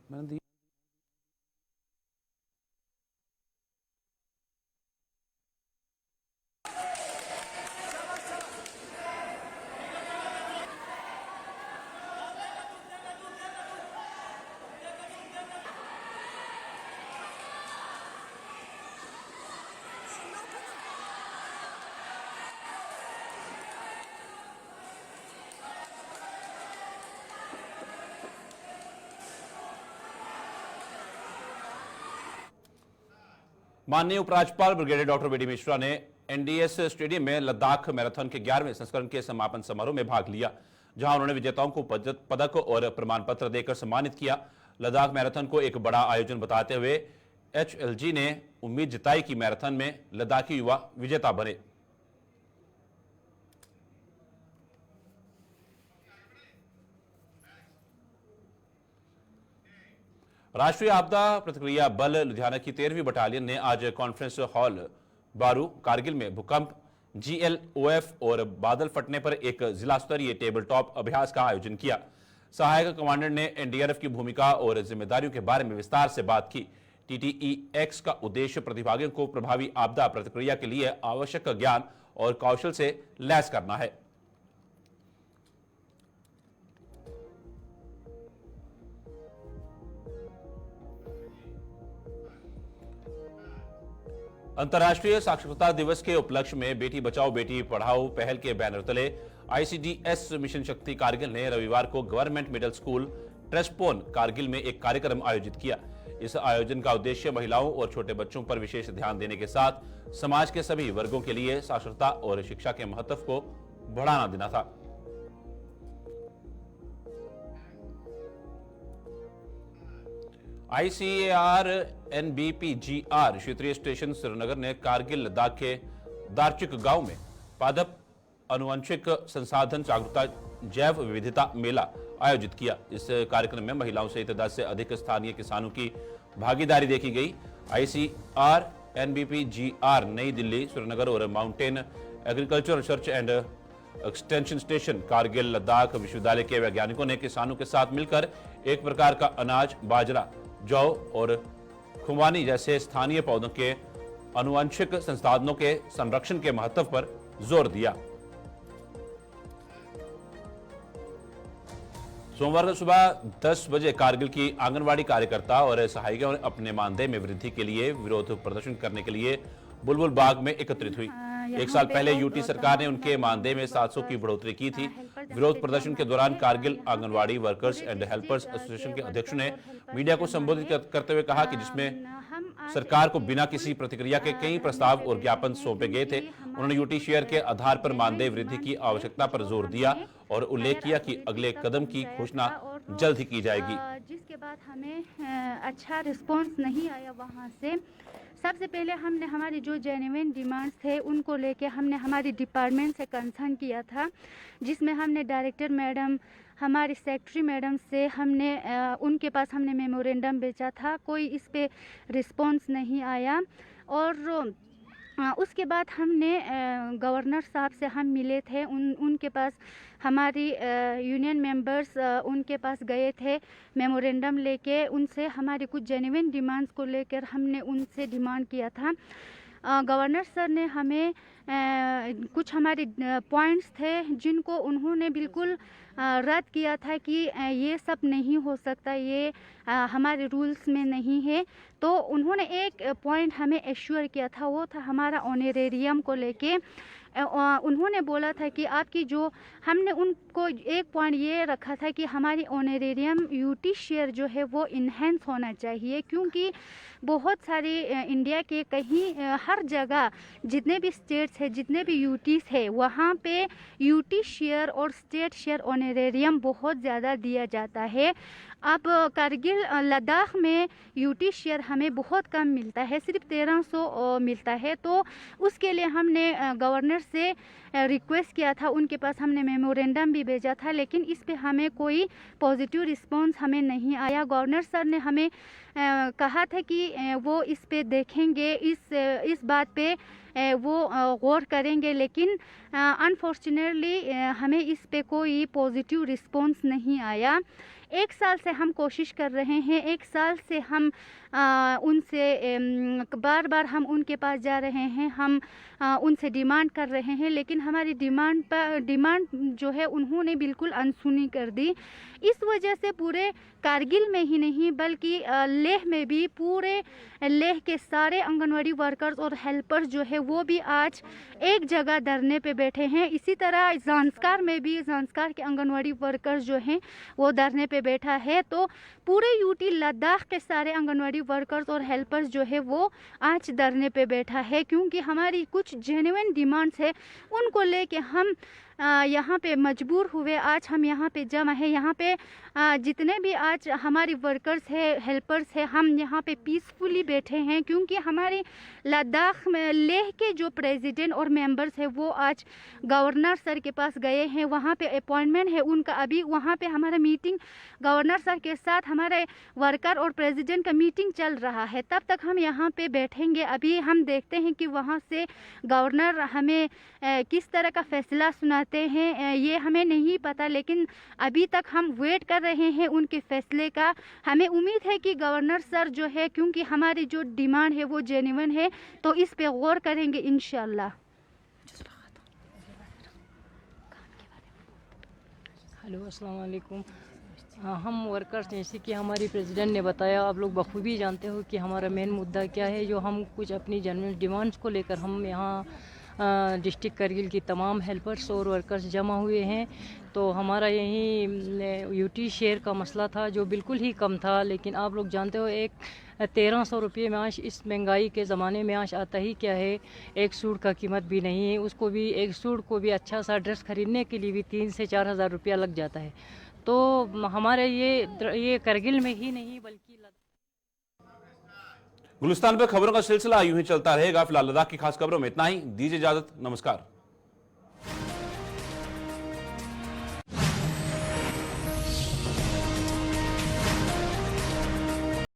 मैंने दी। माननीय उपराज्यपाल brigadier doctor B D Mishra ने एनडीएस स्टेडियम में लद्दाख मैराथन के 11वें संस्करण के समापन समारोह में भाग लिया, जहां उन्होंने विजेताओं को पदक और प्रमाण पत्र देकर सम्मानित किया। लद्दाख मैराथन को एक बड़ा आयोजन बताते हुए एचएलजी ने उम्मीद जताई कि मैराथन में लद्दाखी युवा विजेता बने। राष्ट्रीय आपदा प्रतिक्रिया बल लुधियाना की 13वीं बटालियन ने आज कॉन्फ्रेंस हॉल बारू कारगिल में भूकंप, जीएलओएफ और बादल फटने पर एक जिला स्तरीय टेबल टॉप अभ्यास का आयोजन किया। सहायक कमांडेंट ने एनडीआरएफ की भूमिका और जिम्मेदारियों के बारे में विस्तार से बात की। टीटीईएक्स का उद्देश्य प्रतिभागियों को प्रभावी आपदा प्रतिक्रिया के लिए आवश्यक ज्ञान और कौशल से लैस करना है। अंतर्राष्ट्रीय साक्षरता दिवस के उपलक्ष्य में बेटी बचाओ बेटी पढ़ाओ पहल के बैनर तले आईसीडीएस मिशन शक्ति कारगिल ने रविवार को गवर्नमेंट मिडिल स्कूल ट्रेस्पोन कारगिल में एक कार्यक्रम आयोजित किया। इस आयोजन का उद्देश्य महिलाओं और छोटे बच्चों पर विशेष ध्यान देने के साथ समाज के सभी वर्गों के लिए साक्षरता और शिक्षा के महत्व को बढ़ावा देना था। आईसीएआर एनबीपीजीआर क्षेत्रीय स्टेशन श्रीनगर ने कारगिल लद्दाख के दारचुक गांव में पादप अनुवांशिक संसाधन जागरूकता जैव विविधता मेला आयोजित किया। इस कार्यक्रम में महिलाओं सहित 10 से अधिक स्थानीय किसानों की भागीदारी देखी गई। आईसीआर एनबीपीजीआर नई दिल्ली, श्रीनगर और mountain agriculture research and extension station Kargil Ladakh विश्वविद्यालय के वैज्ञानिकों ने किसानों के साथ मिलकर एक प्रकार का अनाज, बाजरा, जौ और खुबानी जैसे स्थानीय पौधों के आनुवंशिक संसाधनों के संरक्षण के महत्व पर जोर दिया। सोमवार सुबह 10 बजे कारगिल की आंगनवाड़ी कार्यकर्ता और सहायिकाओं ने अपने मानदेय में वृद्धि के लिए विरोध प्रदर्शन करने के लिए बुलबुल बाग में एकत्रित हुई। एक साल पहले यूटी सरकार ने उनके मानदेय में 700 की बढ़ोतरी की थी। विरोध प्रदर्शन के दौरान Kargil anganwadi workers and helpers association के अध्यक्ष ने मीडिया को संबोधित करते हुए कहा कि जिसमें सरकार को बिना किसी प्रतिक्रिया के कई प्रस्ताव और ज्ञापन सौंपे गए थे। उन्होंने यूटी शेयर के आधार पर मानदेय वृद्धि की आवश्यकता पर जोर दिया और उल्लेख किया कि अगले कदम की घोषणा जल्द ही की जाएगी। जिसके बाद हमें अच्छा रिस्पांस नहीं आया वहाँ से। सबसे पहले हमने हमारी जो जेन्युइन डिमांड्स थे उनको लेके हमने हमारी डिपार्टमेंट से कंसर्न किया था, जिसमें हमने डायरेक्टर मैडम, हमारी सेक्रेटरी मैडम से हमने उनके पास हमने मेमोरेंडम भेजा था। कोई इस पे रिस्पांस नहीं आया। और उसके बाद हमने गवर्नर साहब से हम मिले थे। उनके पास हमारी यूनियन मेंबर्स उनके पास गए थे मेमोरेंडम लेके। उनसे हमारी कुछ जेन्युइन डिमांड्स को लेकर हमने उनसे डिमांड किया था। गवर्नर सर ने हमें कुछ हमारे पॉइंट्स थे जिनको उन्होंने बिल्कुल रद्द किया था कि ये सब नहीं हो सकता, ये हमारे रूल्स में नहीं है। तो उन्होंने एक पॉइंट हमें एश्योर किया था, वो था हमारा ऑनरेरियम को लेके। उन्होंने बोला था कि आपकी जो हमने उनको एक पॉइंट ये रखा था कि हमारी ऑनरेरियम यूटी शेयर जो है वो इन्हेंस होना चाहिए, क्योंकि बहुत सारे इंडिया के कहीं हर जगह जितने भी स्टेट्स है, जितने भी यूटीज है, वहाँ पे यूटी शेयर और स्टेट शेयर ऑनरेरियम बहुत ज़्यादा दिया जाता है। अब कारगिल लद्दाख में यूटी शेयर हमें बहुत कम मिलता है, सिर्फ 1300 मिलता है। तो उसके लिए हमने गवर्नर से रिक्वेस्ट किया था, उनके पास हमने मेमोरेंडम भी भेजा था, लेकिन इस पे हमें कोई पॉजिटिव रिस्पांस हमें नहीं आया। गवर्नर सर ने हमें कहा था कि वो इस पे देखेंगे, इस बात पे वो गौर करेंगे, लेकिन अनफॉर्चुनेटली हमें इस पे कोई पॉजिटिव रिस्पांस नहीं आया। 1 साल से हम कोशिश कर रहे हैं, 1 साल से हम उनसे बार बार हम उनके पास जा रहे हैं, हम उनसे डिमांड कर रहे हैं, लेकिन हमारी डिमांड जो है उन्होंने बिल्कुल अनसुनी कर दी। इस वजह से पूरे कारगिल में ही नहीं बल्कि लेह में भी पूरे लेह के सारे आंगनवाड़ी वर्कर्स और हेल्पर्स जो है वो भी आज एक जगह धरने पे बैठे हैं। इसी तरह ज़ांस्कार में भी ज़ांस्कार के आंगनवाड़ी वर्कर्स जो हैं वो धरने पे बैठा है। तो पूरे यूटी लद्दाख के सारे आंगनवाड़ी वर्कर्स और हेल्पर्स जो है वो आज धरने पे बैठा है, क्योंकि हमारी कुछ जेन्युइन डिमांड्स है उनको लेके हम यहाँ पे मजबूर हुए। आज हम यहाँ पे जमा है, यहाँ पे जितने भी आज हमारी वर्कर्स है, हेल्पर्स है, हम यहाँ पे पीसफुली बैठे हैं, क्योंकि हमारे लद्दाख में लेह के जो प्रेसिडेंट और मेंबर्स है वो आज गवर्नर सर के पास गए हैं, वहाँ पे अपॉइंटमेंट है उनका। अभी वहाँ पे हमारा मीटिंग गवर्नर सर के साथ हमारे वर्कर और प्रेसिडेंट का मीटिंग चल रहा है, तब तक हम यहाँ पे बैठेंगे। अभी हम देखते हैं कि वहाँ से गवर्नर हमें किस तरह का फैसला सुनाते हैं ये हमें नहीं पता, लेकिन अभी तक हम वेट कर रहे हैं उनके फैसले का। हमें उम्मीद है कि गवर्नर सर जो है, क्योंकि हमारी जो डिमांड है वो जेन्युइन है, तो इस पे गौर करेंगे इंशाल्लाह। हेलो, अस्सलाम वालेकुम। हम वर्कर्स, जैसे कि हमारी प्रेसिडेंट ने बताया, आप लोग बखूबी जानते हो कि हमारा मेन मुद्दा क्या है। जो हम कुछ अपनी जेन्युइन डिमांड्स को लेकर हम यहाँ डिस्ट्रिक्ट करगिल की तमाम हेल्पर्स और वर्कर्स जमा हुए हैं। तो हमारा यही यूटी शेयर का मसला था जो बिल्कुल ही कम था, लेकिन आप लोग जानते हो एक 1300 रुपये माश इस महंगाई के ज़माने में माश आता ही क्या है। एक सूट का कीमत भी नहीं है, उसको भी एक सूट को भी अच्छा सा ड्रेस ख़रीदने के लिए भी 3 से 4 हज़ार रुपया लग जाता है। तो हमारे ये करगिल में ही नहीं बल्कि गुलिस्तान पर खबरों का सिलसिला यूं ही चलता रहेगा। फिलहाल लद्दाख की खास खबरों में इतना ही। दीजिए इजाजत, नमस्कार।